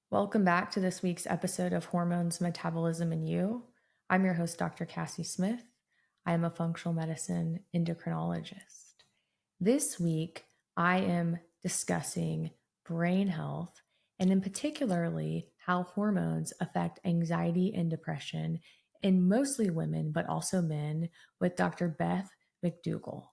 Welcome back to this week's episode of Hormones, Metabolism, and You. I'm your host, Dr. Cassie Smith. I am a functional medicine endocrinologist. This week, I am discussing brain health and, in particularly, how hormones affect anxiety and depression in mostly women, but also men, with Dr. Beth McDougall.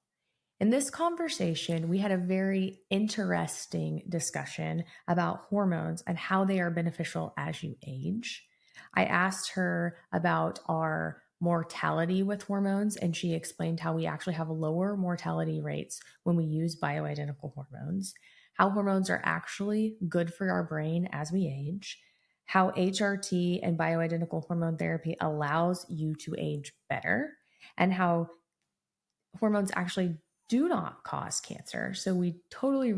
In this conversation, we had a very interesting discussion about hormones and how they are beneficial as you age. I asked her about our mortality with hormones, and she explained how we actually have lower mortality rates when we use bioidentical hormones, how hormones are actually good for our brain as we age, how HRT and bioidentical hormone therapy allows you to age better, and how hormones actually do not cause cancer. So we totally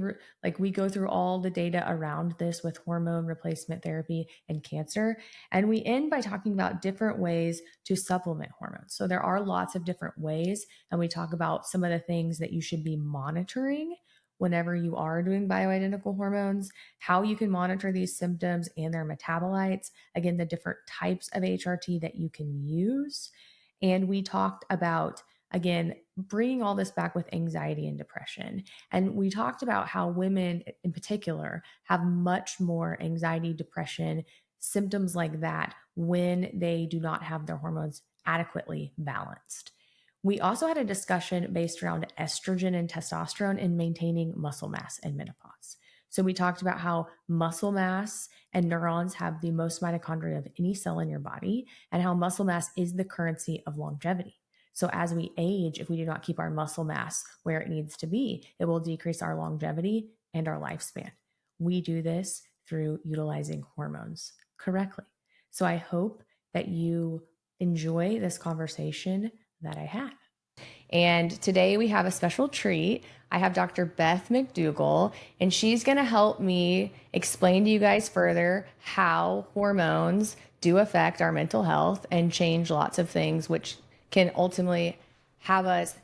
we go through all the data around this with hormone replacement therapy and cancer, and we end by talking about different ways to supplement hormones. So there are lots of different ways, and we talk about some of the things that you should be monitoring whenever you are doing bioidentical hormones, how you can monitor these symptoms and their metabolites, again, the different types of HRT that you can use. And we talked about, again, bringing all this back with anxiety and depression. And we talked about how women in particular have much more anxiety, depression, symptoms like that when they do not have their hormones adequately balanced. We also had a discussion based around estrogen and testosterone in maintaining muscle mass in menopause. So we talked about how muscle mass and neurons have the most mitochondria of any cell in your body, and how muscle mass is the currency of longevity. So as we age, if we do not keep our muscle mass where it needs to be, it will decrease our longevity and our lifespan. We do this through utilizing hormones correctly. So I hope that you enjoy this conversation that I had. And today we have a special treat. I have Dr. Beth McDougall, and she's going to help me explain to you guys further how hormones do affect our mental health and change lots of things, which can ultimately have us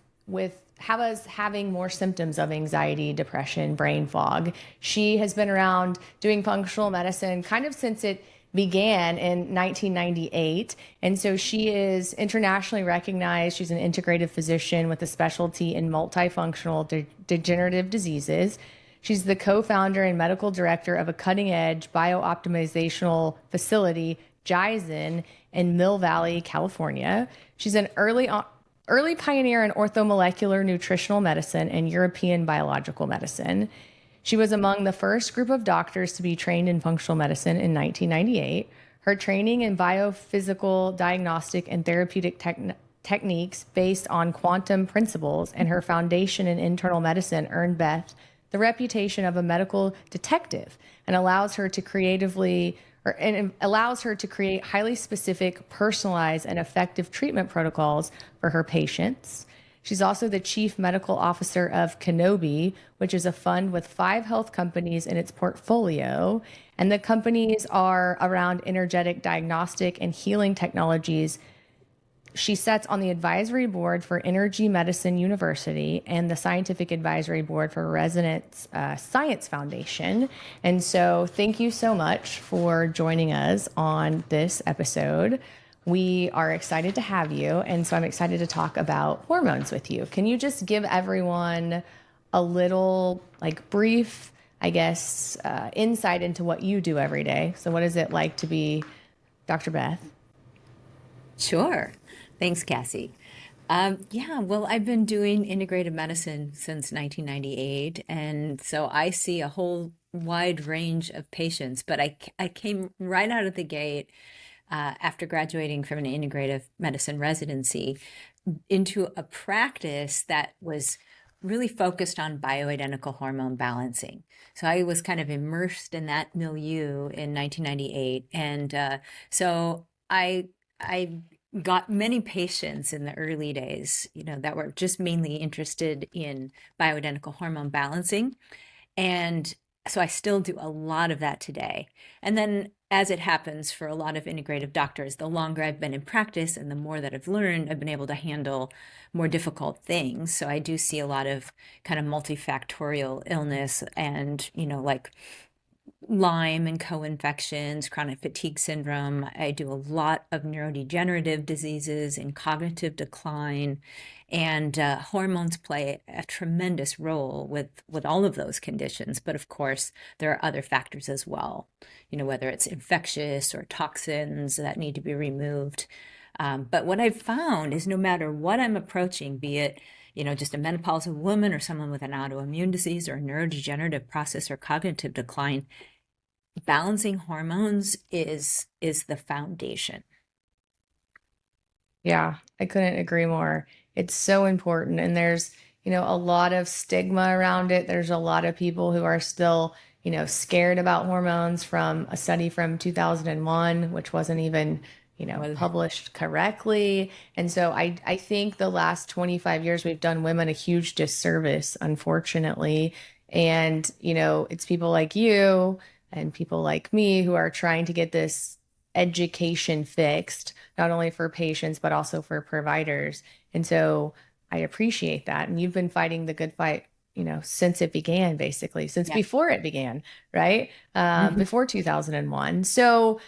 having more symptoms of anxiety, depression, brain fog. She has been around doing functional medicine kind of since it began in 1998. And so she is internationally recognized. She's an integrative physician with a specialty in multifunctional degenerative diseases. She's the co-founder and medical director of a cutting-edge biooptimizational facility, Gizen, in Mill Valley, California. She's an early pioneer in orthomolecular nutritional medicine and European biological medicine. She was among the first group of doctors to be trained in functional medicine in 1998. Her training in biophysical, diagnostic, and therapeutic techniques based on quantum principles and her foundation in internal medicine earned Beth the reputation of a medical detective and allows her to create highly specific, personalized, and effective treatment protocols for her patients. She's also the chief medical officer of Kenobi, which is a fund with 5 health companies in its portfolio. And the companies are around energetic diagnostic and healing technologies. She sits on the advisory board for Energy Medicine University and the scientific advisory board for Resonance Science Foundation. And so thank you so much for joining us on this episode. We are excited to have you, and so I'm excited to talk about hormones with you. Can you just give everyone a little, brief, insight into what you do every day? So what is it like to be Dr. Beth? Sure. Thanks, Cassie. Well, I've been doing integrative medicine since 1998, and so I see a whole wide range of patients, but I came right out of the gate after graduating from an integrative medicine residency into a practice that was really focused on bioidentical hormone balancing. So I was kind of immersed in that milieu in 1998. And so I got many patients in the early days, that were just mainly interested in bioidentical hormone balancing. And so I still do a lot of that today. And then, as it happens for a lot of integrative doctors, the longer I've been in practice and the more that I've learned, I've been able to handle more difficult things. So I do see a lot of kind of multifactorial illness and, Lyme and co-infections, chronic fatigue syndrome. I do a lot of neurodegenerative diseases and cognitive decline, and hormones play a tremendous role with all of those conditions. But of course, there are other factors as well, whether it's infectious or toxins that need to be removed. But what I've found is no matter what I'm approaching, be it just a menopausal woman or someone with an autoimmune disease or a neurodegenerative process or cognitive decline, balancing hormones is the foundation. Yeah, I couldn't agree more. It's so important. And there's, a lot of stigma around it. There's a lot of people who are still, scared about hormones from a study from 2001, which wasn't even, Well, published correctly. And so I think the last 25 years we've done women a huge disservice, unfortunately. And, it's people like you and people like me who are trying to get this education fixed, not only for patients, but also for providers. And so I appreciate that. And you've been fighting the good fight, since it began, basically, since yeah. before it began, right? Before 2001. So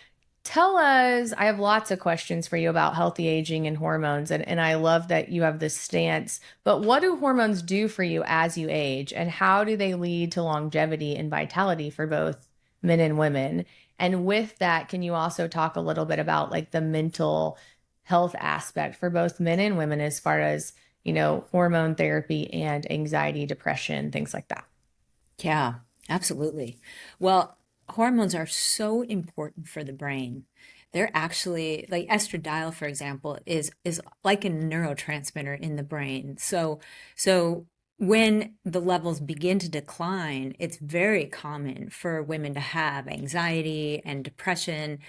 tell us, I have lots of questions for you about healthy aging and hormones. And I love that you have this stance. But what do hormones do for you as you age? And how do they lead to longevity and vitality for both men and women? And with that, can you also talk a little bit about like the mental health aspect for both men and women as far as, hormone therapy and anxiety, depression, things like that? Yeah, absolutely. Well, hormones are so important for the brain. They're actually like estradiol, for example, is like a neurotransmitter in the brain. So when the levels begin to decline, it's very common for women to have anxiety and depression,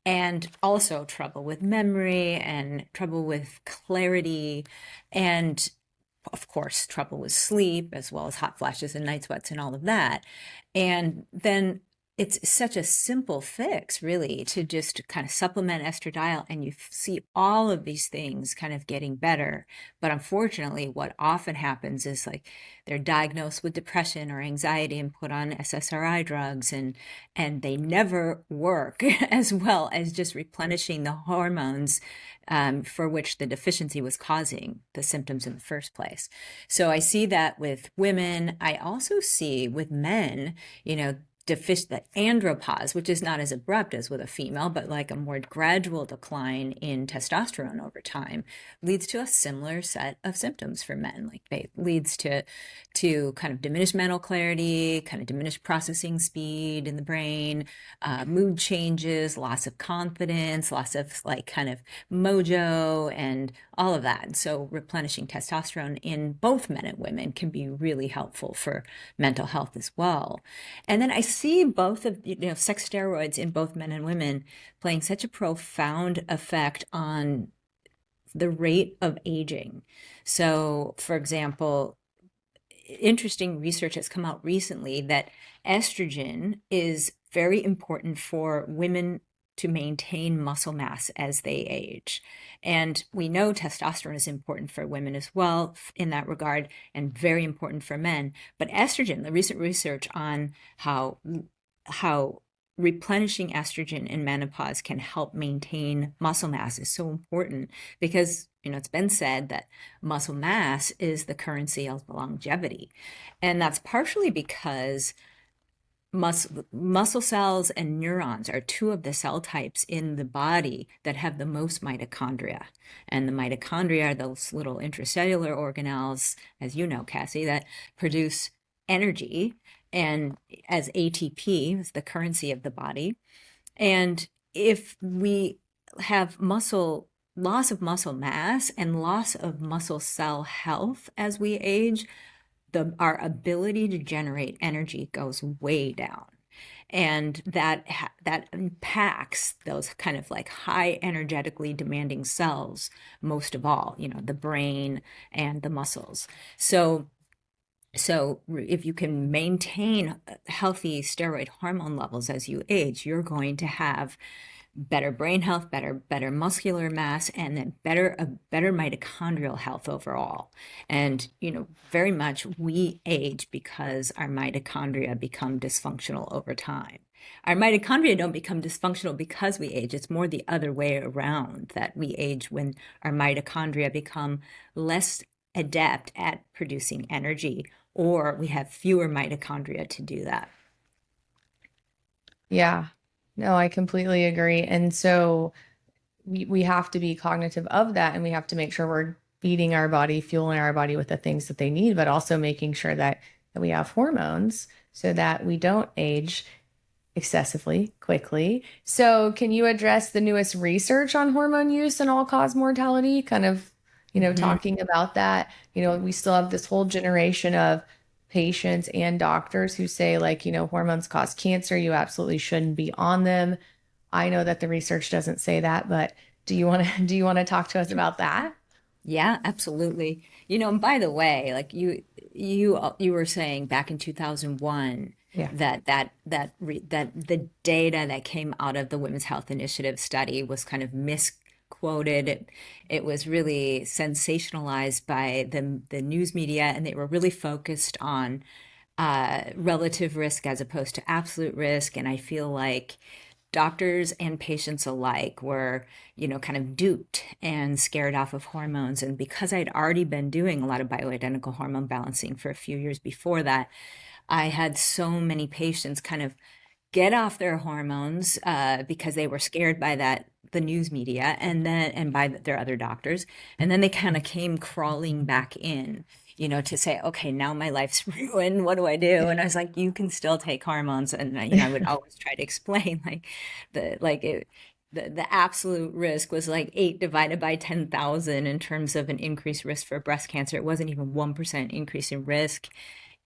and also trouble with memory and trouble with clarity, and of course, trouble with sleep, as well as hot flashes and night sweats and all of that. And then it's such a simple fix, really, to just kind of supplement estradiol, and you see all of these things kind of getting better. But unfortunately, what often happens is like they're diagnosed with depression or anxiety and put on SSRI drugs, and they never work as well as just replenishing the hormones for which the deficiency was causing the symptoms in the first place. So I see that with women. I also see with men, the andropause, which is not as abrupt as with a female, but like a more gradual decline in testosterone over time, leads to a similar set of symptoms for men. Like it leads to kind of diminished mental clarity, kind of diminished processing speed in the brain, mood changes, loss of confidence, loss of like kind of mojo, and all of that. And so replenishing testosterone in both men and women can be really helpful for mental health as well. And then I see both of, sex steroids in both men and women playing such a profound effect on the rate of aging. So, for example, interesting research has come out recently that estrogen is very important for women to maintain muscle mass as they age. And we know testosterone is important for women as well in that regard, and very important for men. But estrogen, the recent research on how replenishing estrogen in menopause can help maintain muscle mass is so important, because it's been said that muscle mass is the currency of longevity. And that's partially because muscle cells and neurons are two of the cell types in the body that have the most mitochondria. And the mitochondria are those little intracellular organelles, as you know, Cassie, that produce energy, and as ATP is the currency of the body. And if we have loss of muscle mass and loss of muscle cell health as we age, our ability to generate energy goes way down. And that impacts those kind of like high energetically demanding cells most of all, the brain and the muscles. So if you can maintain healthy steroid hormone levels as you age, you're going to have better brain health, better muscular mass, and then a better mitochondrial health overall. And very much we age because our mitochondria become dysfunctional over time. Our mitochondria don't become dysfunctional because we age. It's more the other way around, that we age when our mitochondria become less adept at producing energy, or we have fewer mitochondria to do that. Yeah. No, I completely agree. And so we have to be cognitive of that, and we have to make sure we're feeding our body, fueling our body with the things that they need, but also making sure that we have hormones so that we don't age excessively quickly. So, can you address the newest research on hormone use and all-cause mortality? Kind of, Mhm. talking about that. We still have this whole generation of patients and doctors who say, like, hormones cause cancer. You absolutely shouldn't be on them. I know that the research doesn't say that, but do you want to talk to us about that? Yeah, absolutely. And by the way, like you were saying back in 2001 Yeah. that the data that came out of the Women's Health Initiative study was kind of misquoted. It was really sensationalized by the news media, and they were really focused on relative risk as opposed to absolute risk. And I feel like doctors and patients alike were, kind of duped and scared off of hormones. And because I'd already been doing a lot of bioidentical hormone balancing for a few years before that, I had so many patients kind of get off their hormones because they were scared by the news media, and by their other doctors, and then they kind of came crawling back in, to say, okay, now my life's ruined, what do I do? And I was like, you can still take hormones. And I would always try to explain, like, the absolute risk was like 8 divided by 10,000 in terms of an increased risk for breast cancer. It wasn't even 1% increase in risk.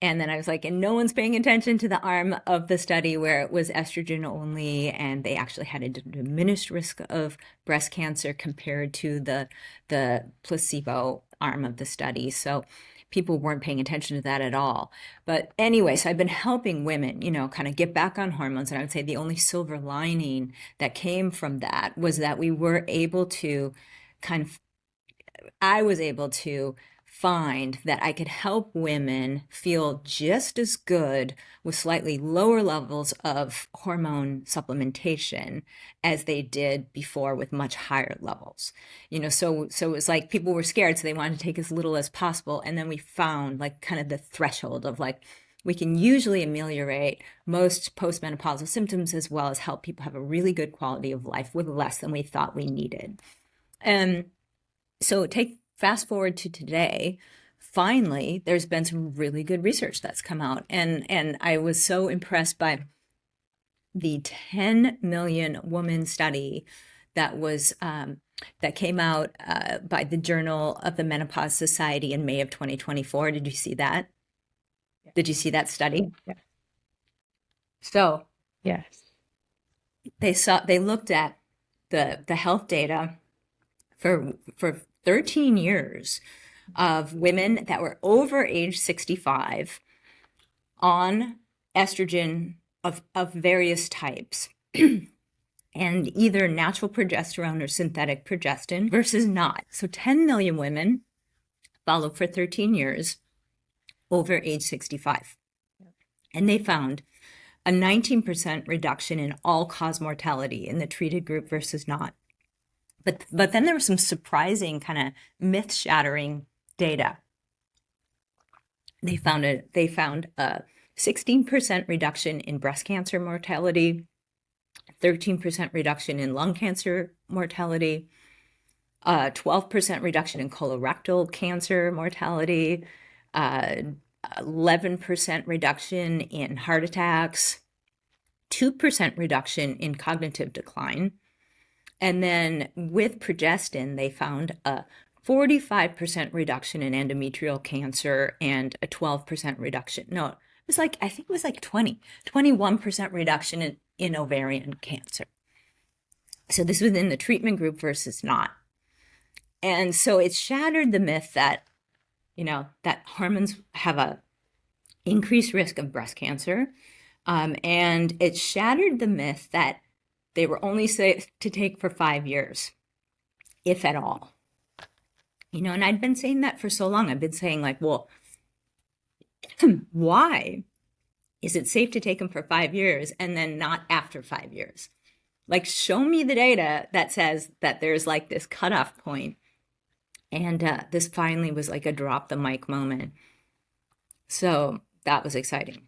And then I was like, and no one's paying attention to the arm of the study where it was estrogen only, and they actually had a diminished risk of breast cancer compared to the placebo arm of the study. So people weren't paying attention to that at all. But anyway, so I've been helping women, kind of get back on hormones. And I would say the only silver lining that came from that was that we were able to kind of I was able to find that I could help women feel just as good with slightly lower levels of hormone supplementation as they did before with much higher levels. So it was like people were scared, so they wanted to take as little as possible. And then we found like kind of the threshold of like, we can usually ameliorate most postmenopausal symptoms as well as help people have a really good quality of life with less than we thought we needed. And so fast forward to today, finally, there's been some really good research that's come out. And I was so impressed by the 10 million woman study that came out by the Journal of the Menopause Society in May of 2024. Did you see that? Did you see that study? Yeah. So Yes. they looked at the health data for 13 years of women that were over age 65 on estrogen of various types and either natural progesterone or synthetic progestin versus not. So 10 million women followed for 13 years over age 65. And they found a 19% reduction in all-cause mortality in the treated group versus not. But then there was some surprising kind of myth-shattering data. They found a 16% reduction in breast cancer mortality, 13% reduction in lung cancer mortality, 12% reduction in colorectal cancer mortality, 11% reduction in heart attacks, 2% reduction in cognitive decline. And then with progestin, they found a 45% reduction in endometrial cancer and a 12% reduction. No, it was like, I think it was like 21% reduction in ovarian cancer. So this was in the treatment group versus not. And so it shattered the myth that, that hormones have a increased risk of breast cancer. And it shattered the myth that they were only safe to take for 5 years, if at all. And I'd been saying that for so long. I've been saying, like, well, why is it safe to take them for 5 years and then not after 5 years? Like, show me the data that says that there's like this cutoff point. And this finally was like a drop the mic moment. So that was exciting.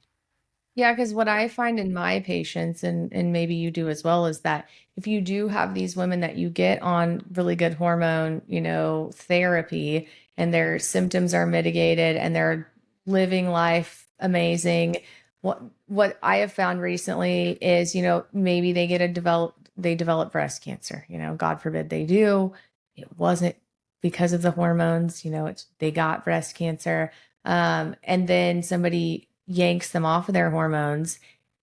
Yeah, because what I find in my patients, and maybe you do as well, is that if you do have these women that you get on really good hormone, therapy, and their symptoms are mitigated and they're living life amazing, what I have found recently is, maybe they develop breast cancer, God forbid they do. It wasn't because of the hormones, they got breast cancer. And then somebody yanks them off of their hormones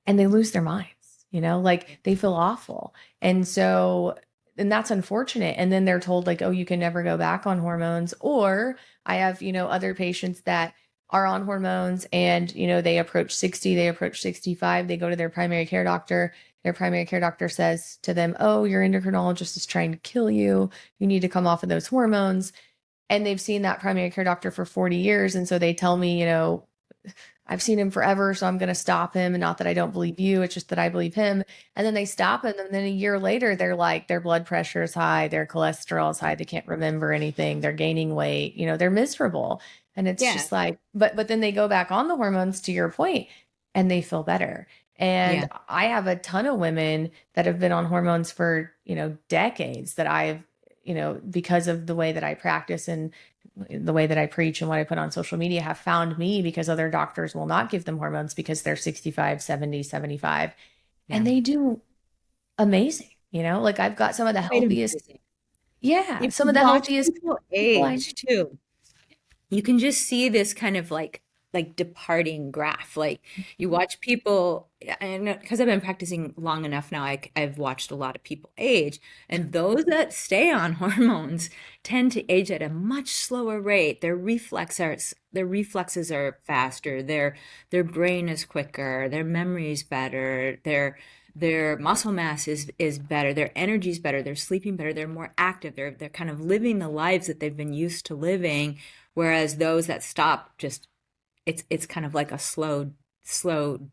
and they lose their minds, like they feel awful. And that's unfortunate. And then they're told, like, oh, you can never go back on hormones. Or I have, other patients that are on hormones and, they approach 60, they approach 65, they go to their primary care doctor. Their primary care doctor says to them, oh, your endocrinologist is trying to kill you. You need to come off of those hormones. And they've seen that primary care doctor for 40 years. And so they tell me, I've seen him forever, so I'm going to stop him. And not that I don't believe you, it's just that I believe him. And then they stop him. And then a year later, they're like, their blood pressure is high, their cholesterol is high, they can't remember anything, they're gaining weight, they're miserable. And it's Yeah. just like, but then they go back on the hormones, to your point, and they feel better. Yeah. And I have a ton of women that have been on hormones for, decades that I've, because of the way that I practice and the way that I preach and what I put on social media, have found me because other doctors will not give them hormones because they're 65, 70, 75. Yeah. And they do amazing. Like I've got some of the Quite healthiest, amazing. yeah, If some of you the watch healthiest people people I know. age too, you can just see this kind of like departing graph. Like you watch people, and because I've been practicing long enough now, I've watched a lot of people age, and those that stay on hormones tend to age at a much slower rate. Their reflexes are faster. Their brain is quicker. Their memory is better. Their muscle mass is better, their energy is better, they're sleeping better, they're more active, they're kind of living the lives that they've been used to living, whereas those that stop, just it's kind of like a slow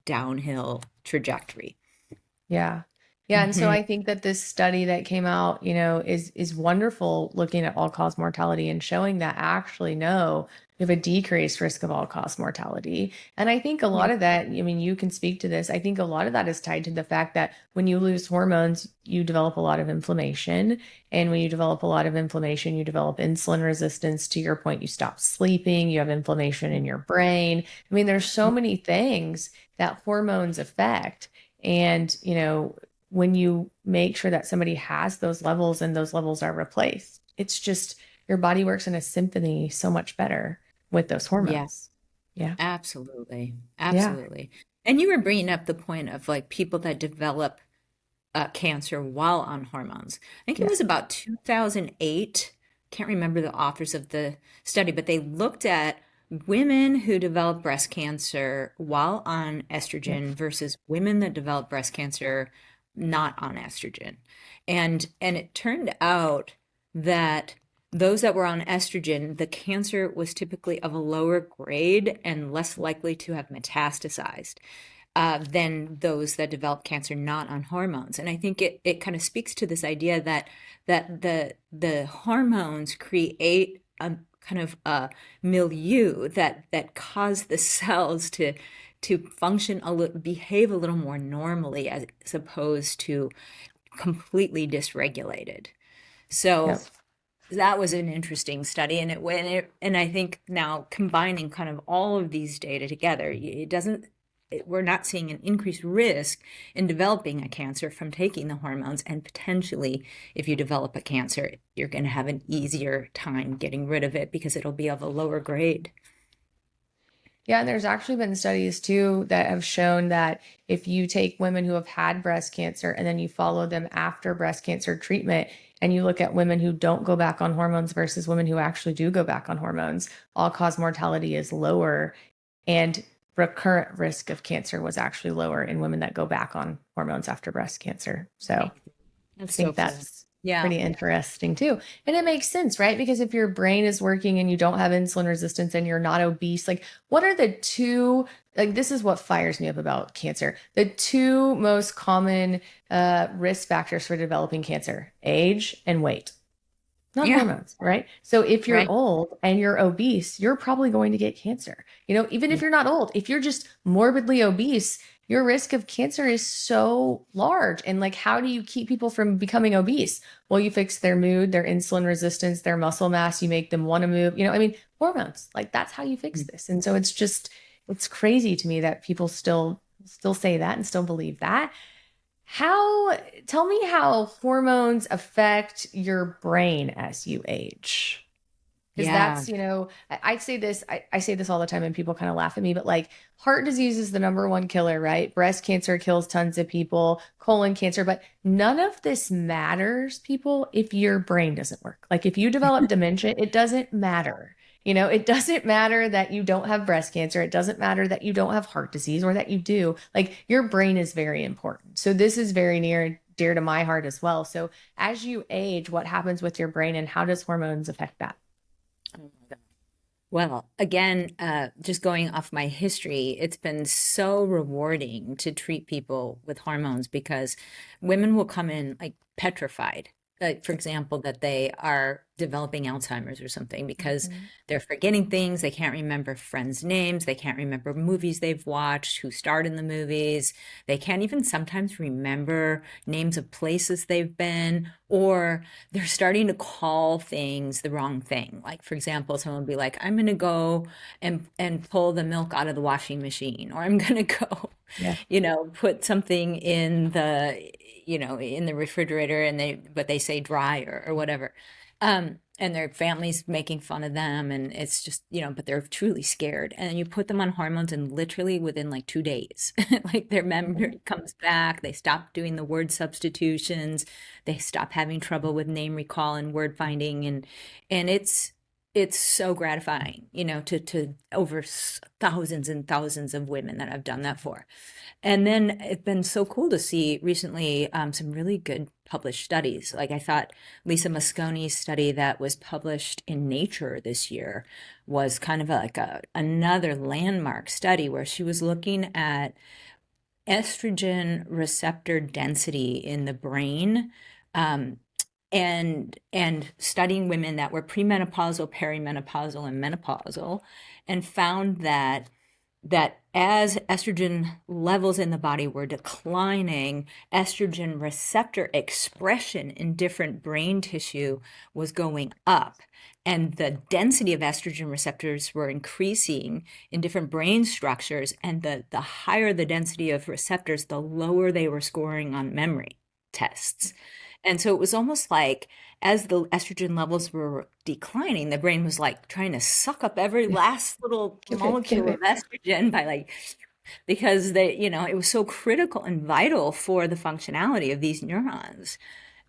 downhill trajectory. Yeah. Yeah. And so Hmm. I think that this study that came out, is wonderful, looking at all cause mortality and showing that actually, no, we have a decreased risk of all cause mortality. And I think a Yeah. lot of that, I mean, you can speak to this. I think a lot of that is tied to the fact that when you lose hormones, you develop a lot of inflammation. And when you develop a lot of inflammation, you develop insulin resistance. To your point, you stop sleeping, you have inflammation in your brain. I mean, there's so many things that hormones affect. And, when you make sure that somebody has those levels and those levels are replaced, it's just your body works in a symphony so much better with those Yeah, hormones. Yeah. absolutely, Yeah. absolutely. And you were bringing up the point of like people that develop cancer while on hormones. I think it Yeah. was about 2008. Can't remember the authors of the study, but they looked at women who developed breast cancer while on Yeah. estrogen versus women that developed breast cancer not on estrogen. And it turned out that those that were on estrogen, the cancer was typically of a lower grade and less likely to have metastasized than those that develop cancer not on hormones. And I think it kind of speaks to this idea that the hormones create a kind of a milieu that cause the cells to function behave a little more normally as opposed to completely dysregulated. So Yep. that was an interesting study, and I think now combining kind of all of these data together, we're not seeing an increased risk in developing a cancer from taking the hormones, and potentially if you develop a cancer, you're going to have an easier time getting rid of it because it'll be of a lower grade. Yeah, and there's actually been studies too that have shown that if you take women who have had breast cancer and then you follow them after breast cancer treatment and you look at women who don't go back on hormones versus women who actually do go back on hormones, all cause mortality is lower. And recurrent risk of cancer was actually lower in women that go back on hormones after breast cancer. So Amazing. That's I so think cool. that's Yeah. pretty interesting too. And it makes sense, right? Because if your brain is working and you don't have insulin resistance and you're not obese, like what are the two, like this is what fires me up about cancer. The two most common risk factors for developing cancer: age and weight, not Yeah. hormones, right? So if you're Right. old and you're obese, you're probably going to get cancer. Even if Yeah. you're not old, if you're just morbidly obese, your risk of cancer is so large. And like, how do you keep people from becoming obese? Well, you fix their mood, their insulin resistance, their muscle mass, you make them want to move. Hormones, like that's how you fix this. And so it's crazy to me that people still say that and still believe that. How, tell me how hormones affect your brain as you age. Because Yeah. I say this, I say this all the time and people kind of laugh at me, but like heart disease is the number one killer, right? Breast cancer kills tons of people, colon cancer, but none of this matters, people, if your brain doesn't work. Like if you develop dementia, it doesn't matter. It doesn't matter that you don't have breast cancer. It doesn't matter that you don't have heart disease or that you do. Like your brain is very important. So this is very near and dear to my heart as well. So as you age, what happens with your brain and how does hormones affect that? Oh my God. Well, again, just going off my history, it's been so rewarding to treat people with hormones because women will come in like petrified. Like, for example, that they are developing Alzheimer's or something because Mhm. they're forgetting things. They can't remember friends' names. They can't remember movies they've watched, who starred in the movies. They can't even sometimes remember names of places they've been, or they're starting to call things the wrong thing. Like, for example, someone will be like, I'm going to go and pull the milk out of the washing machine, or I'm going to go, Yeah. put something in the refrigerator and but they say dry or whatever. And their family's making fun of them and it's just, but they're truly scared. And you put them on hormones and literally within like 2 days, like their memory comes back. They stop doing the word substitutions. They stop having trouble with name recall and word finding. And it's so gratifying, to over thousands and thousands of women that I've done that for. And then it's been so cool to see recently some really good published studies. Like I thought Lisa Mosconi's study that was published in Nature this year was kind of another landmark study where she was looking at estrogen receptor density in the brain, um, and studying women that were premenopausal, perimenopausal, and menopausal, and found that as estrogen levels in the body were declining, estrogen receptor expression in different brain tissue was going up. And the density of estrogen receptors were increasing in different brain structures. And the higher the density of receptors, the lower they were scoring on memory tests. And so it was almost like as the estrogen levels were declining, the brain was like trying to suck up every last little Give molecule of it. estrogen by because it was so critical and vital for the functionality of these neurons.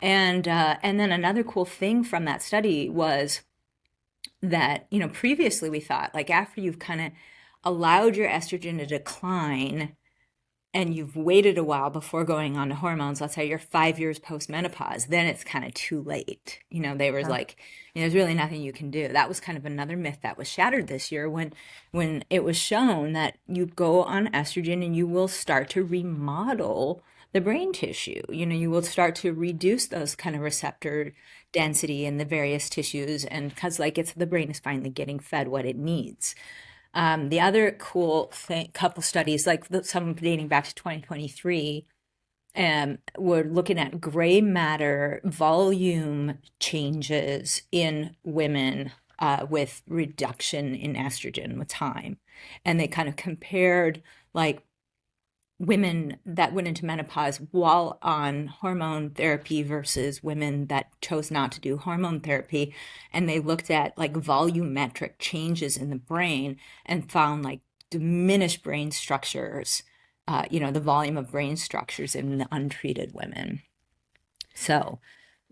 And then another cool thing from that study was that, previously we thought like after you've kind of allowed your estrogen to decline, and you've waited a while before going on to hormones, let's say you're 5 years post-menopause, then it's kind of too late. They were Yeah. like, there's really nothing you can do. That was kind of another myth that was shattered this year when it was shown that you go on estrogen and you will start to remodel the brain tissue. You will start to reduce those kind of receptor density in the various tissues, and because the brain is finally getting fed what it needs. The other cool couple studies, like some dating back to 2023, were looking at gray matter volume changes in women with reduction in estrogen with time. And they kind of compared like women that went into menopause while on hormone therapy versus women that chose not to do hormone therapy. And they looked at like volumetric changes in the brain and found like diminished brain structures, the volume of brain structures in the untreated women. So,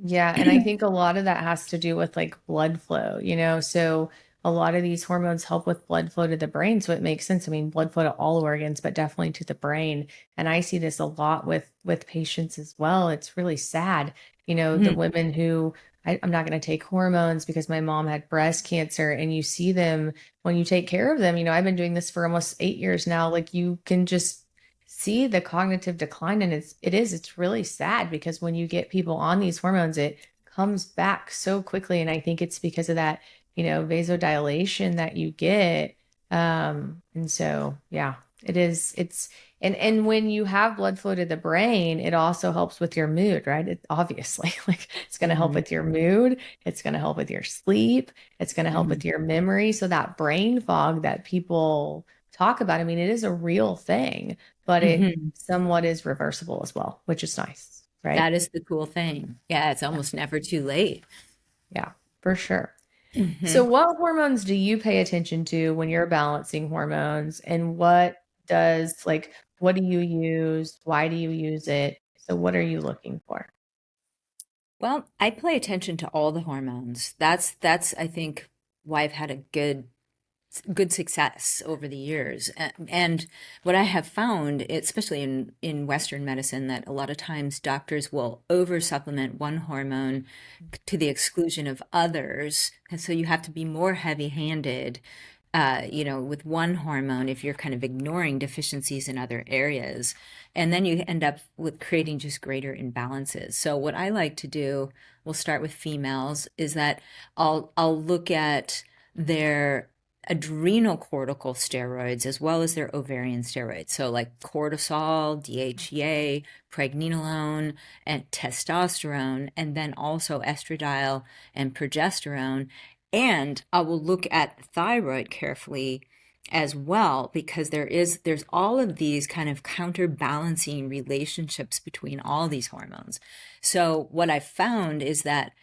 Yeah, and I think a lot of that has to do with like blood flow. So a lot of these hormones help with blood flow to the brain. So it makes sense. I mean, blood flow to all organs, but definitely to the brain. And I see this a lot with patients as well. It's really sad. The Mhm. women who I'm not going to take hormones because my mom had breast cancer, and you see them when you take care of them. I've been doing this for almost 8 years now. Like, you can just see the cognitive decline, and it's really sad because when you get people on these hormones, it comes back so quickly. And I think it's because of that, vasodilation that you get. And so, yeah, and when you have blood flow to the brain, it also helps with your mood, right? It obviously, like, it's going to help Mhm. with your mood. It's going to help with your sleep. It's going to help Mhm. with your memory. So that brain fog that people talk about, I mean, it is a real thing, but it Mhm. somewhat is reversible as well, which is nice, right? That is the cool thing. Yeah, it's Yeah, almost never too late. yeah, for sure. So, Mhm. what hormones do you pay attention to when you're balancing hormones? And what do you use? Why do you use it? So, what are you looking for? Well, I pay attention to all the hormones. That's I think why I've had a good success over the years. And what I have found, especially in Western medicine, that a lot of times doctors will over supplement one hormone to the exclusion of others. And so you have to be more heavy-handed, with one hormone if you're kind of ignoring deficiencies in other areas. And then you end up with creating just greater imbalances. So what I like to do, we'll start with females, is that I'll look at their adrenal cortical steroids as well as their ovarian steroids. So like cortisol, DHEA, pregnenolone, and testosterone, and then also estradiol and progesterone. And I will look at thyroid carefully as well because there's all of these kind of counterbalancing relationships between all these hormones. So what I've found is that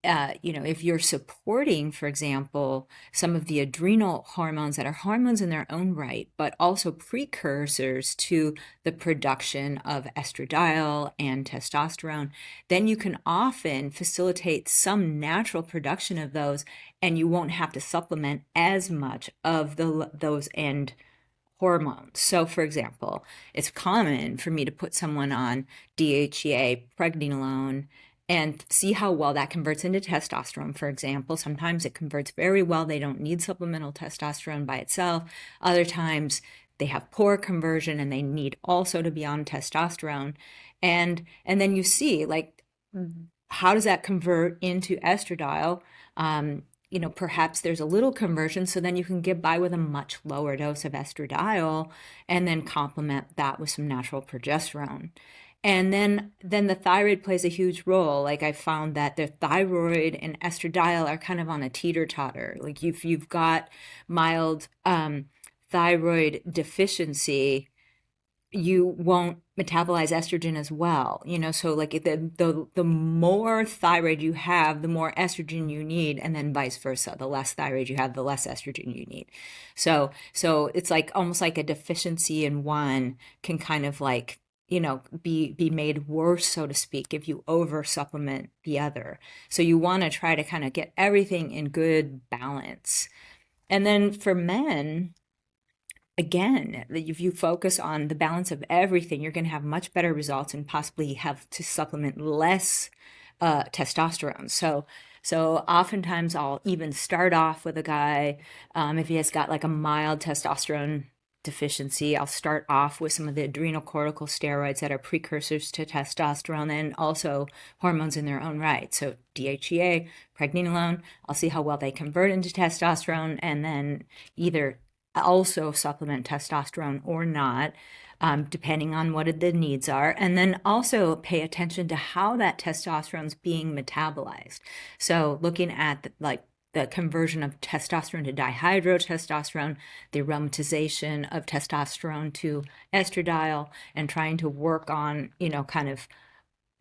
if you're supporting, for example, some of the adrenal hormones that are hormones in their own right, but also precursors to the production of estradiol and testosterone, then you can often facilitate some natural production of those, and you won't have to supplement as much of those end hormones. So, for example, it's common for me to put someone on DHEA, pregnenolone, and see how well that converts into testosterone, for example. Sometimes it converts very well. They don't need supplemental testosterone by itself. Other times they have poor conversion and they need also to be on testosterone. And then you see like how does that convert into estradiol? Perhaps there's a little conversion, so then you can get by with a much lower dose of estradiol and then complement that with some natural progesterone. And then the thyroid plays a huge role. Like I found that the thyroid and estradiol are kind of on a teeter-totter. Like if you've got mild thyroid deficiency, you won't metabolize estrogen as well. So like the more thyroid you have, the more estrogen you need, and then vice versa. The less thyroid you have, the less estrogen you need. So it's like almost like a deficiency in one can kind of like be made worse, so to speak, if you over supplement the other. So you want to try to kind of get everything in good balance. And then for men, again, if you focus on the balance of everything, you're going to have much better results and possibly have to supplement less testosterone. So oftentimes I'll even start off with a guy, if he has got like a mild testosterone deficiency, I'll start off with some of the adrenal cortical steroids that are precursors to testosterone and also hormones in their own right. So DHEA, pregnenolone, I'll see how well they convert into testosterone and then either also supplement testosterone or not, depending on what the needs are. And then also pay attention to how that testosterone is being metabolized. So looking at the conversion of testosterone to dihydrotestosterone, the aromatization of testosterone to estradiol, and trying to work on, kind of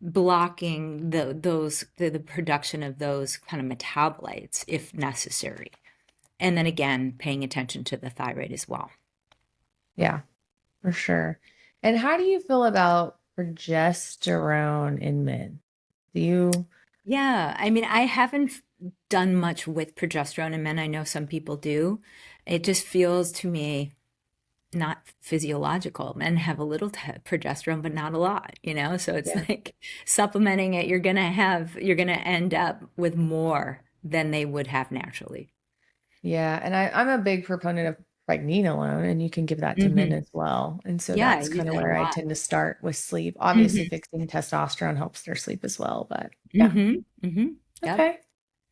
blocking the production of those kind of metabolites if necessary. And then again, paying attention to the thyroid as well. Yeah, for sure. And how do you feel about progesterone in men? Do you? Yeah, I mean, I haven't. done much with progesterone in men. I know some people do. It just feels to me not physiological. Men have a little progesterone, but not a lot, you know? So it's Yeah. like supplementing it, you're going to end up with more than they would have naturally. Yeah. And I'm a big proponent of pregnenolone, and you can give that to men Hmm. as well. And so Yeah, I that's use kind of that a where I lot. tend to start with sleep. Obviously, Hmm. fixing testosterone helps their sleep as well. But yeah. Hmm. Hmm. Yep. Okay.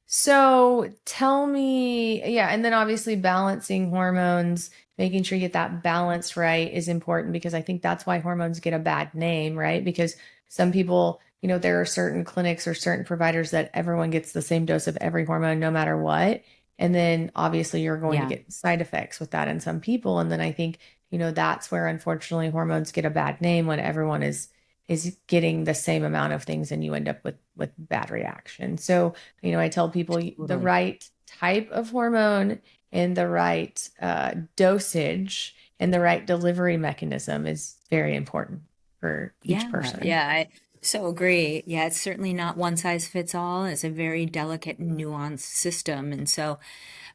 So tell me, yeah, and then obviously balancing hormones, making sure you get that balance right is important, because I think that's why hormones get a bad name, right? Because some people, there are certain clinics or certain providers that everyone gets the same dose of every hormone no matter what. And then obviously you're going to Yeah. get side effects with that in some people. And then I think, that's where unfortunately hormones get a bad name, when everyone is getting the same amount of things and you end up with bad reaction. So, I tell people the Totally. right type of hormone and the right dosage and the right delivery mechanism is very important for each Yeah, person. yeah, I so agree. Yeah, it's certainly not one size fits all. It's a very delicate, nuanced system. And so,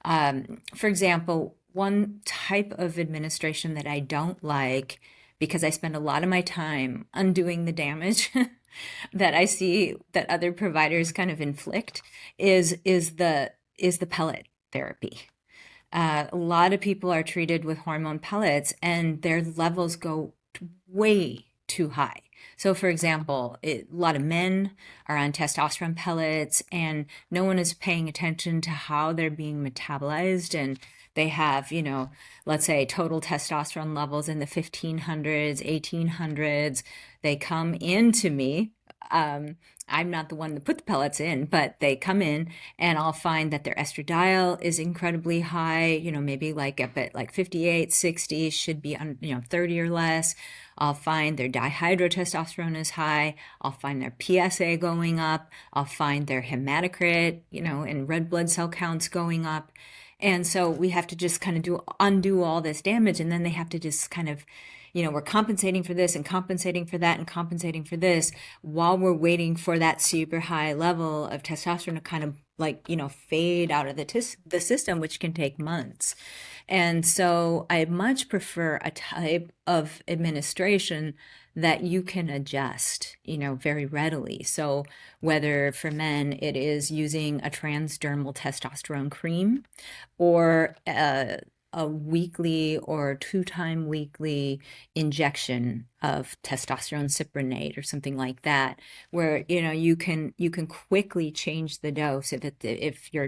for example, one type of administration that I don't like, because I spend a lot of my time undoing the damage that I see that other providers kind of inflict, is the pellet therapy. A lot of people are treated with hormone pellets and their levels go way too high. So, for example, a lot of men are on testosterone pellets, and no one is paying attention to how they're being metabolized. And they have, let's say total testosterone levels in the 1500s, 1800s. They come into me. Um, I'm not the one to put the pellets in, but they come in and I'll find that their estradiol is incredibly high, maybe like up at like 58, 60, should be on, 30 or less. I'll find their dihydrotestosterone is high. I'll find their PSA going up. I'll find their hematocrit, and red blood cell counts going up. And so we have to just kind of undo all this damage. And then they have to just kind of, we're compensating for this and compensating for that and compensating for this while we're waiting for that super high level of testosterone to kind of like, fade out of the system, which can take months. And so I much prefer a type of administration that you can adjust, very readily. So whether for men it is using a transdermal testosterone cream or a weekly or two-time weekly injection of testosterone cyprinate or something like that, where you can quickly change the dose if your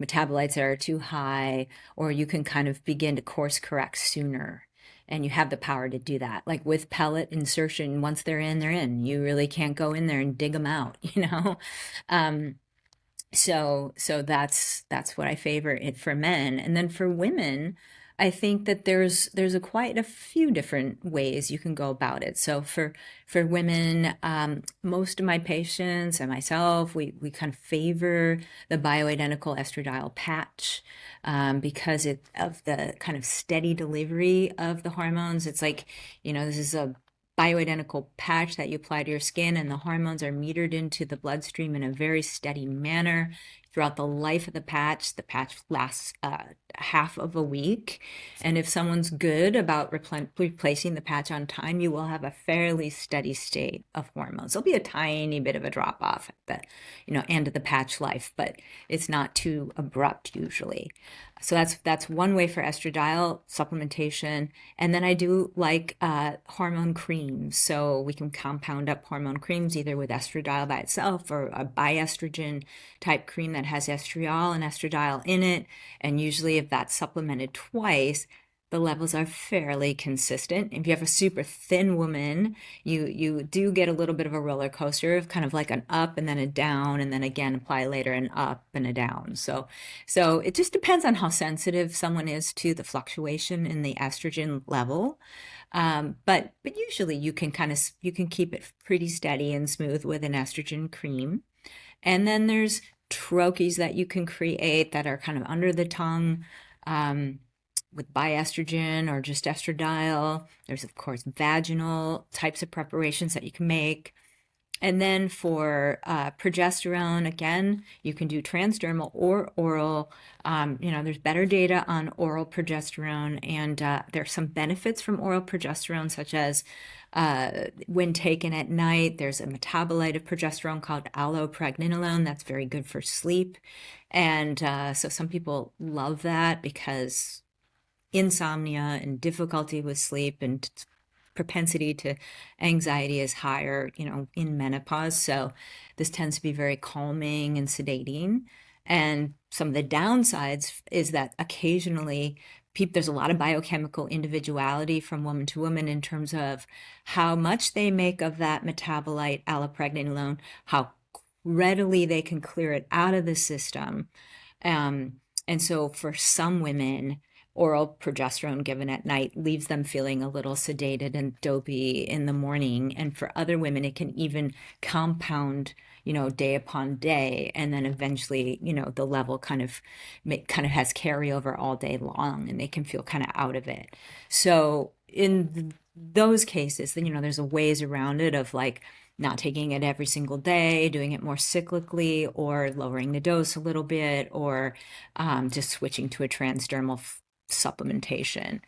metabolites are too high, or you can kind of begin to course correct sooner. And you have the power to do that. Like with pellet insertion, once they're in, they're in. You really can't go in there and dig them out, Um, so that's what I favor it for men. And then for women, I think that there's a quite a few different ways you can go about it. So for women, most of my patients and myself, we kind of favor the bioidentical estradiol patch, because of the kind of steady delivery of the hormones. It's like, this is a bioidentical patch that you apply to your skin, and the hormones are metered into the bloodstream in a very steady manner throughout the life of the patch. The patch lasts half of a week, and if someone's good about replacing the patch on time, you will have a fairly steady state of hormones. There'll be a tiny bit of a drop off at the end of the patch life, but it's not too abrupt usually. So that's one way for estradiol supplementation. And then I do like hormone creams. So we can compound up hormone creams either with estradiol by itself or a biestrogen type cream that has estriol and estradiol in it. And usually if that's supplemented twice, the levels are fairly consistent. If you have a super thin woman, you do get a little bit of a roller coaster of kind of like an up and then a down, and then again apply later an up and a down. So it just depends on how sensitive someone is to the fluctuation in the estrogen level. But usually you can keep it pretty steady and smooth with an estrogen cream. And then there's troches that you can create that are kind of under the tongue, with biestrogen or just estradiol. There's of course vaginal types of preparations that you can make. And then for progesterone, again, you can do transdermal or oral. There's better data on oral progesterone, and there's some benefits from oral progesterone, such as when taken at night, there's a metabolite of progesterone called allopregnanolone that's very good for sleep. And so some people love that because insomnia and difficulty with sleep and propensity to anxiety is higher, in menopause. So this tends to be very calming and sedating. And some of the downsides is that occasionally there's a lot of biochemical individuality from woman to woman in terms of how much they make of that metabolite allopregnanolone, how readily they can clear it out of the system. Um, and so for some women, oral progesterone given at night leaves them feeling a little sedated and dopey in the morning. And for other women, it can even compound, day upon day. And then eventually, the level kind of has carryover all day long and they can feel kind of out of it. So in those cases, then, there's a ways around it of like, not taking it every single day, doing it more cyclically, or lowering the dose a little bit, or just switching to a transdermal supplementation.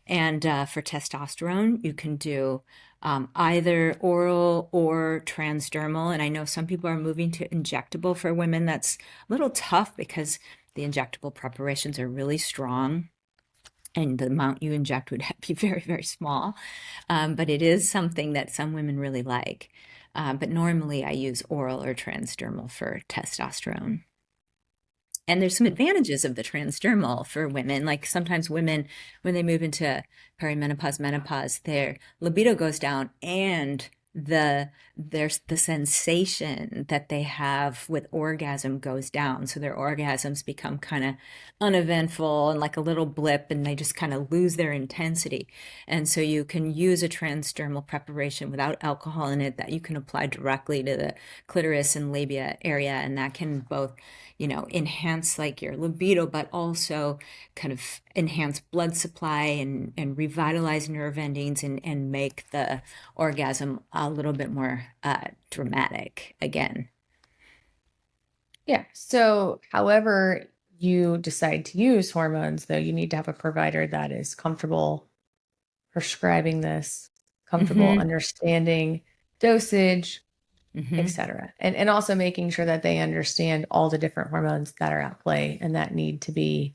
And for testosterone, you can do either oral or transdermal. And I know some people are moving to injectable for women. That's a little tough because the injectable preparations are really strong and the amount you inject would be very, very small. But it is something that some women really like. But normally I use oral or transdermal for testosterone. And there's some advantages of the transdermal for women. Like sometimes women, when they move into perimenopause, menopause, their libido goes down and there's the sensation that they have with orgasm goes down. So their orgasms become kind of uneventful and like a little blip, and they just kind of lose their intensity. And so you can use a transdermal preparation without alcohol in it that you can apply directly to the clitoris and labia area, and that can both enhance like your libido, but also kind of enhance blood supply and revitalize nerve endings and make the orgasm a little bit more dramatic again. Yeah. So, however you decide to use hormones, though, you need to have a provider that is comfortable prescribing this, comfortable Mm-hmm. understanding dosage, Mm-hmm. etc. And also making sure that they understand all the different hormones that are at play and that need to be,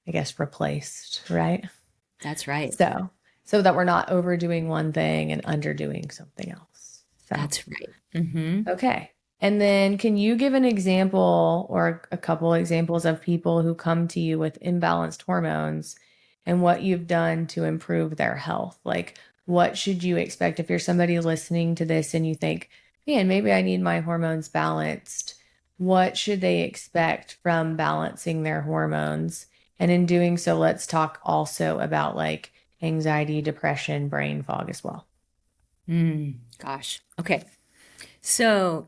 I guess, replaced, right? That's right. So that we're not overdoing one thing and underdoing something else. So, That's right. Mm-hmm. okay. And then can you give an example or a couple examples of people who come to you with imbalanced hormones and what you've done to improve their health? Like, what should you expect if you're somebody listening to this and you think, man, maybe I need my hormones balanced? What should they expect from balancing their hormones? And in doing so, let's talk also about like anxiety, depression, brain fog as well. Gosh. Okay. So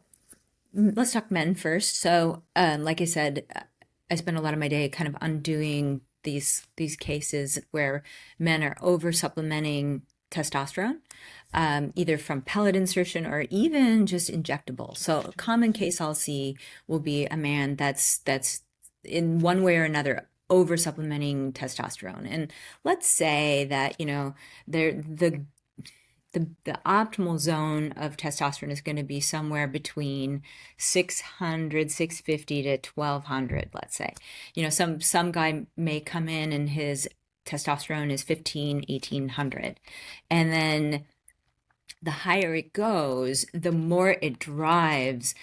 let's talk men first. So, like I said, I spend a lot of my day kind of undoing these cases where men are over supplementing testosterone, either from pellet insertion or even just injectable. So, a common case I'll see will be a man that's in one way or another over supplementing testosterone. And let's say that they're the optimal zone of testosterone is going to be somewhere between 600, 650 to 1200, let's say. Some guy may come in and his testosterone is 15, 1800. And then the higher it goes, the more it drives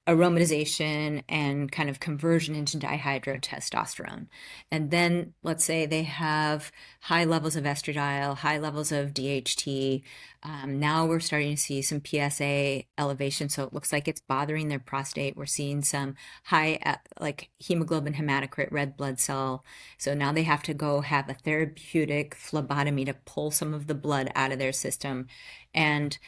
aromatization and kind of conversion into dihydrotestosterone. And then let's say they have high levels of estradiol, high levels of DHT. Now we're starting to see some PSA elevation. So it looks like it's bothering their prostate. We're seeing some high like hemoglobin hematocrit, red blood cell. So now they have to go have a therapeutic phlebotomy to pull some of the blood out of their system. And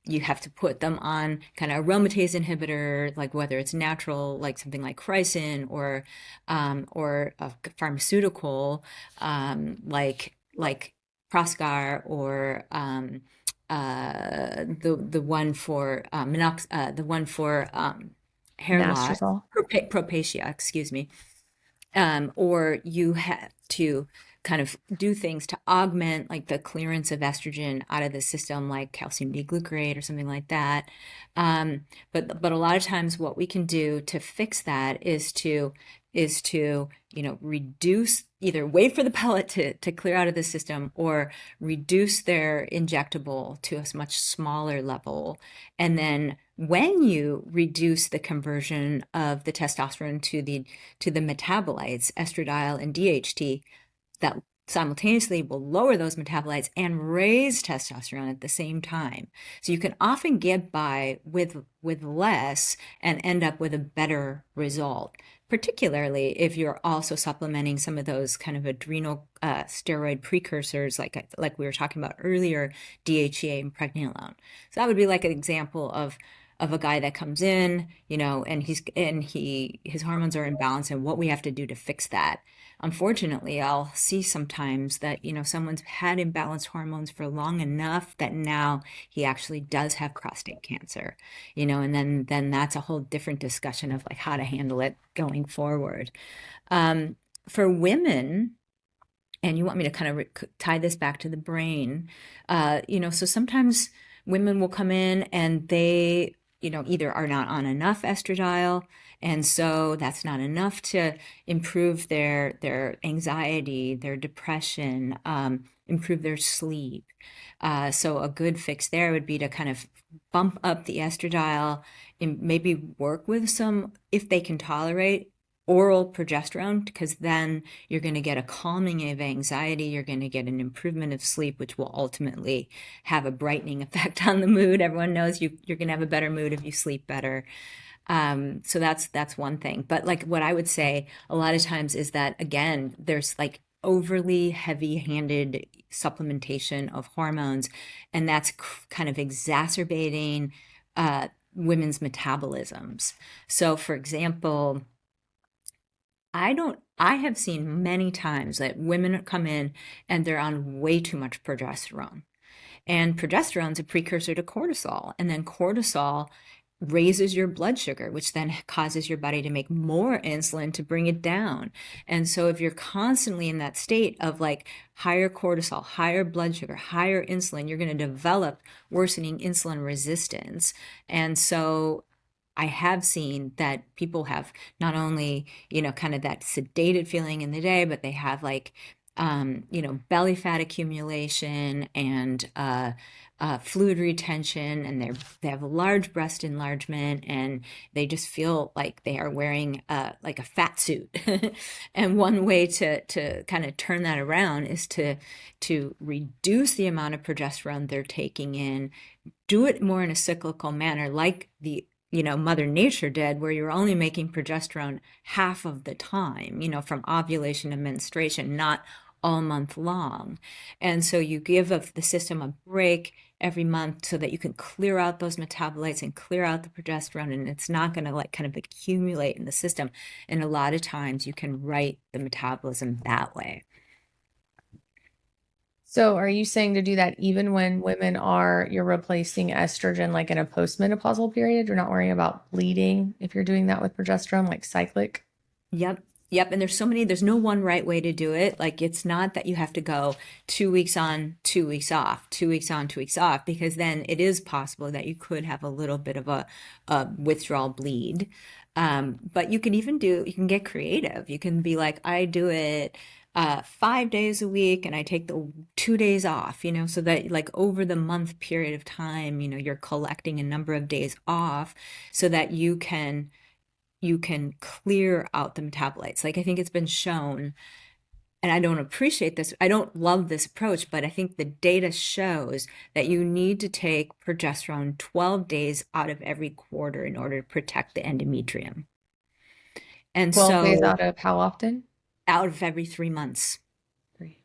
you have to put them on kind of aromatase inhibitor, like whether it's natural, like something like chrysin, or a pharmaceutical, like Proscar or the one for the one for hair loss, Anastrozole. propacia, excuse me. Or you have to kind of do things to augment like the clearance of estrogen out of the system, like calcium D-glucarate or something like that. But a lot of times what we can do to fix that is to reduce, either wait for the pellet to clear out of the system, or reduce their injectable to a much smaller level. And then when you reduce the conversion of the testosterone to the metabolites, estradiol and DHT, that simultaneously will lower those metabolites and raise testosterone at the same time. So you can often get by with less and end up with a better result, particularly if you're also supplementing some of those kind of adrenal steroid precursors, like we were talking about earlier, DHEA and pregnenolone. So that would be like an example of a guy that comes in, and his hormones are imbalanced, and what we have to do to fix that. Unfortunately, I'll see sometimes that, someone's had imbalanced hormones for long enough that now he actually does have prostate cancer, and then that's a whole different discussion of like how to handle it going forward. For women, and you want me to kind of tie this back to the brain, so sometimes women will come in and they, either are not on enough estradiol, and so that's not enough to improve their anxiety, their depression, improve their sleep. So a good fix there would be to kind of bump up the estradiol and maybe work with some, if they can tolerate, oral progesterone, because then you're going to get a calming of anxiety, you're going to get an improvement of sleep, which will ultimately have a brightening effect on the mood. Everyone knows you're going to have a better mood if you sleep better. So that's one thing. But like what I would say a lot of times is that, again, there's like overly heavy-handed supplementation of hormones, and that's kind of exacerbating women's metabolisms. So for example, I have seen many times that women come in and they're on way too much progesterone. And progesterone is a precursor to cortisol. And then cortisol raises your blood sugar, which then causes your body to make more insulin to bring it down. And so if you're constantly in that state of like higher cortisol, higher blood sugar, higher insulin, you're going to develop worsening insulin resistance. And so I have seen that people have not only, kind of that sedated feeling in the day, but they have like, belly fat accumulation and fluid retention, and they have a large breast enlargement, and they just feel like they are wearing like a fat suit. And one way to kind of turn that around is to reduce the amount of progesterone they're taking in, do it more in a cyclical manner, like the Mother Nature did, where you're only making progesterone half of the time, from ovulation to menstruation, not all month long. And so you give the system a break every month so that you can clear out those metabolites and clear out the progesterone, and it's not going to like kind of accumulate in the system. And a lot of times you can right the metabolism that way. So are you saying to do that even when you're replacing estrogen like in a postmenopausal period? You're not worrying about bleeding if you're doing that with progesterone, like cyclic? Yep. Yep. And there's no one right way to do it. Like it's not that you have to go 2 weeks on, 2 weeks off, 2 weeks on, 2 weeks off, because then it is possible that you could have a little bit of a withdrawal bleed. But you can get creative. You can be like, I do it 5 days a week and I take the 2 days off, so that like over the month period of time, you're collecting a number of days off so that you can clear out the metabolites. Like I think it's been shown, and I don't appreciate this, I don't love this approach, but I think the data shows that you need to take progesterone 12 days out of every quarter in order to protect the endometrium. And 12 days so out of how often? out of every 3 months. 3.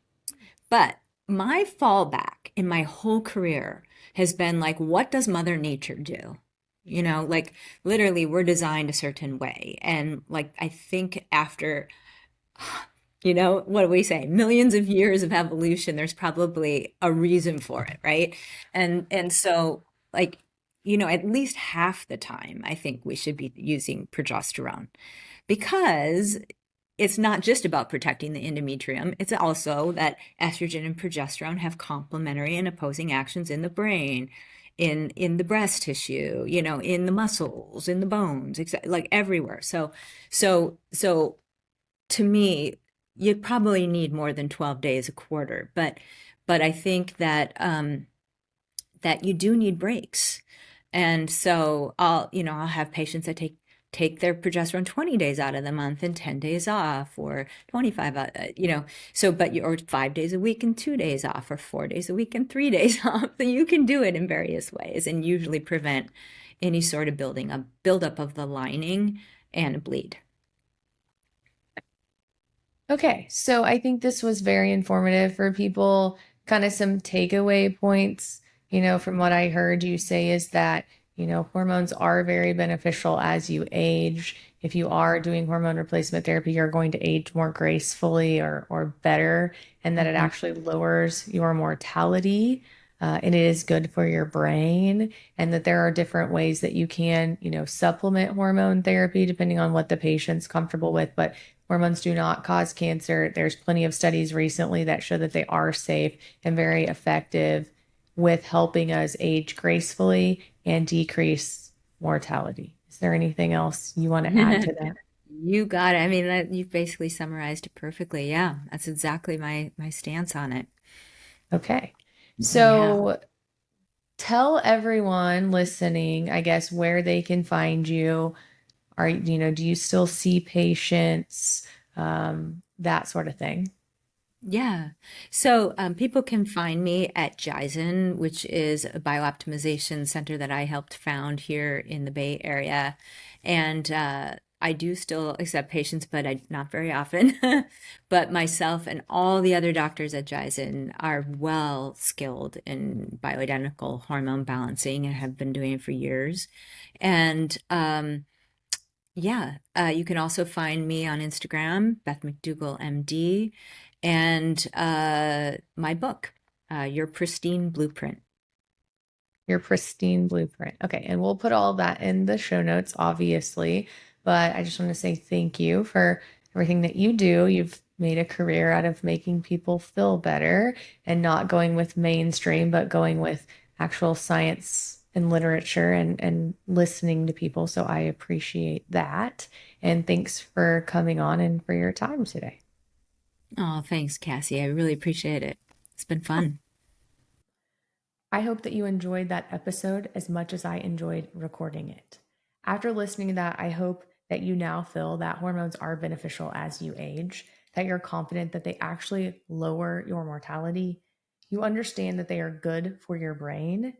But my fallback in my whole career has been like, what does Mother Nature do? Like literally we're designed a certain way. And like, I think after What do we say? Millions of years of evolution, there's probably a reason for it, right? And so like, at least half the time, I think we should be using progesterone because it's not just about protecting the endometrium. It's also that estrogen and progesterone have complementary and opposing actions in the brain, in the breast tissue, in the muscles, in the bones, like everywhere. So to me, you probably need more than 12 days a quarter, but I think that you do need breaks. And so I'll have patients that take their progesterone 20 days out of the month and 10 days off, or 25 out, or 5 days a week and 2 days off, or 4 days a week and 3 days off. So you can do it in various ways and usually prevent any sort of buildup of the lining and a bleed. Okay, so I think this was very informative for people. Kind of some takeaway points, from what I heard you say is that, hormones are very beneficial as you age. If you are doing hormone replacement therapy, you're going to age more gracefully or better, and that it Mhm. actually lowers your mortality. And it is good for your brain, and that there are different ways that you can, supplement hormone therapy depending on what the patient's comfortable with. But hormones do not cause cancer. There's plenty of studies recently that show that they are safe and very effective with helping us age gracefully and decrease mortality. Is there anything else you want to add to that? You got it. I mean, you've basically summarized it perfectly. Yeah, that's exactly my stance on it. Okay. Yeah. So tell everyone listening, I guess, where they can find you. Do you still see patients? That sort of thing. Yeah. So people can find me at Jizen, which is a biooptimization center that I helped found here in the Bay Area. And I do still accept patients, but not very often. But myself and all the other doctors at Jizen are well skilled in bioidentical hormone balancing and have been doing it for years. And yeah, you can also find me on Instagram, Beth McDougall, MD, and my book, Your Pristine Blueprint. Your pristine blueprint. Okay, and we'll put all of that in the show notes, obviously. But I just want to say thank you for everything that you do. You've made a career out of making people feel better and not going with mainstream, but going with actual science and literature and listening to people. So I appreciate that. And thanks for coming on and for your time today. Oh, thanks, Cassie. I really appreciate it. It's been fun. I hope that you enjoyed that episode as much as I enjoyed recording it. After listening to that, I hope that you now feel that hormones are beneficial as you age, that you're confident that they actually lower your mortality. You understand that they are good for your brain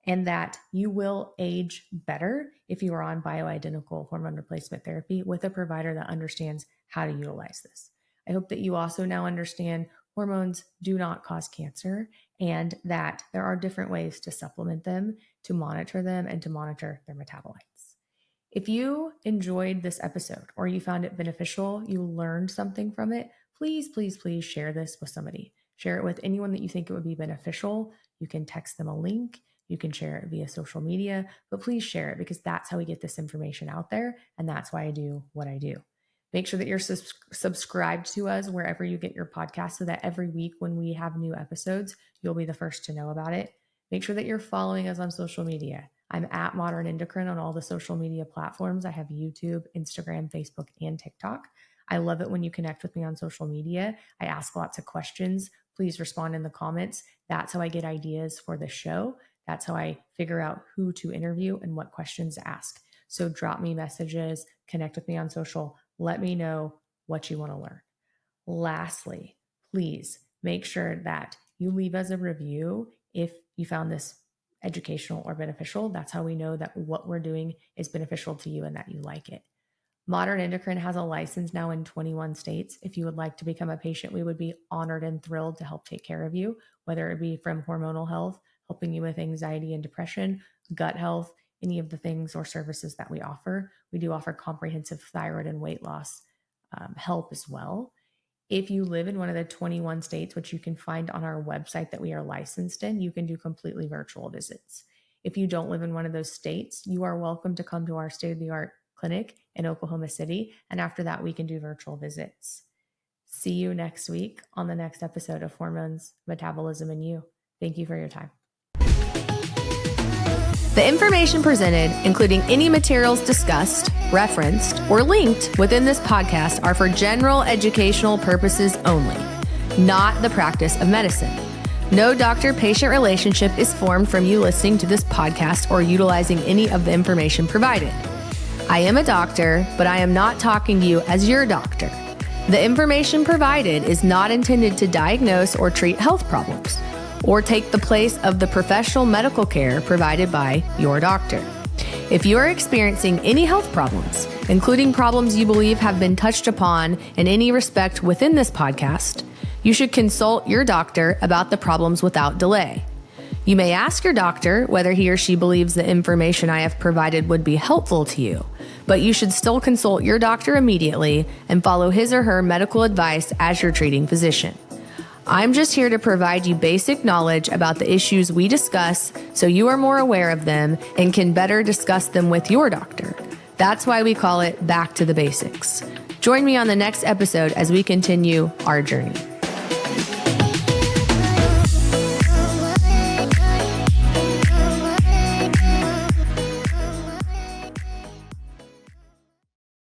and that you will age better if you are on bioidentical hormone replacement therapy with a provider that understands how to utilize this. I hope that you also now understand hormones do not cause cancer and that there are different ways to supplement them, to monitor them, and to monitor their metabolites. If you enjoyed this episode or you found it beneficial, you learned something from it, please, please, please share this with somebody. Share it with anyone that you think it would be beneficial. You can text them a link. You can share it via social media, but please share it because that's how we get this information out there. And that's why I do what I do. Make sure that you're subscribed to us wherever you get your podcast so that every week when we have new episodes, you'll be the first to know about it. Make sure that you're following us on social media. I'm at Modern Endocrine on all the social media platforms. I have YouTube, Instagram, Facebook, and TikTok. I love it when you connect with me on social media. I ask lots of questions. Please respond in the comments. That's how I get ideas for the show. That's how I figure out who to interview and what questions to ask. So drop me messages, connect with me on social. Let me know what you want to learn. Lastly, please make sure that you leave us a review if you found this educational or beneficial. That's how we know that what we're doing is beneficial to you and that you like it. Modern Endocrine has a license now in 21 states. If you would like to become a patient, we would be honored and thrilled to help take care of you, whether it be from hormonal health, helping you with anxiety and depression, gut health, any of the things or services that we offer. We do offer comprehensive thyroid and weight loss help as well. If you live in one of the 21 states, which you can find on our website that we are licensed in, you can do completely virtual visits. If you don't live in one of those states, you are welcome to come to our state-of-the-art clinic in Oklahoma City. And after that, we can do virtual visits. See you next week on the next episode of Hormones, Metabolism, and You. Thank you for your time. The information presented, including any materials discussed, referenced, or linked within this podcast, are for general educational purposes only, not the practice of medicine. No doctor-patient relationship is formed from you listening to this podcast or utilizing any of the information provided. I am a doctor, but I am not talking to you as your doctor. The information provided is not intended to diagnose or treat health problems, or take the place of the professional medical care provided by your doctor. If you are experiencing any health problems, including problems you believe have been touched upon in any respect within this podcast, you should consult your doctor about the problems without delay. You may ask your doctor whether he or she believes the information I have provided would be helpful to you, but you should still consult your doctor immediately and follow his or her medical advice as your treating physician. I'm just here to provide you basic knowledge about the issues we discuss so you are more aware of them and can better discuss them with your doctor. That's why we call it Back to the Basics. Join me on the next episode as we continue our journey.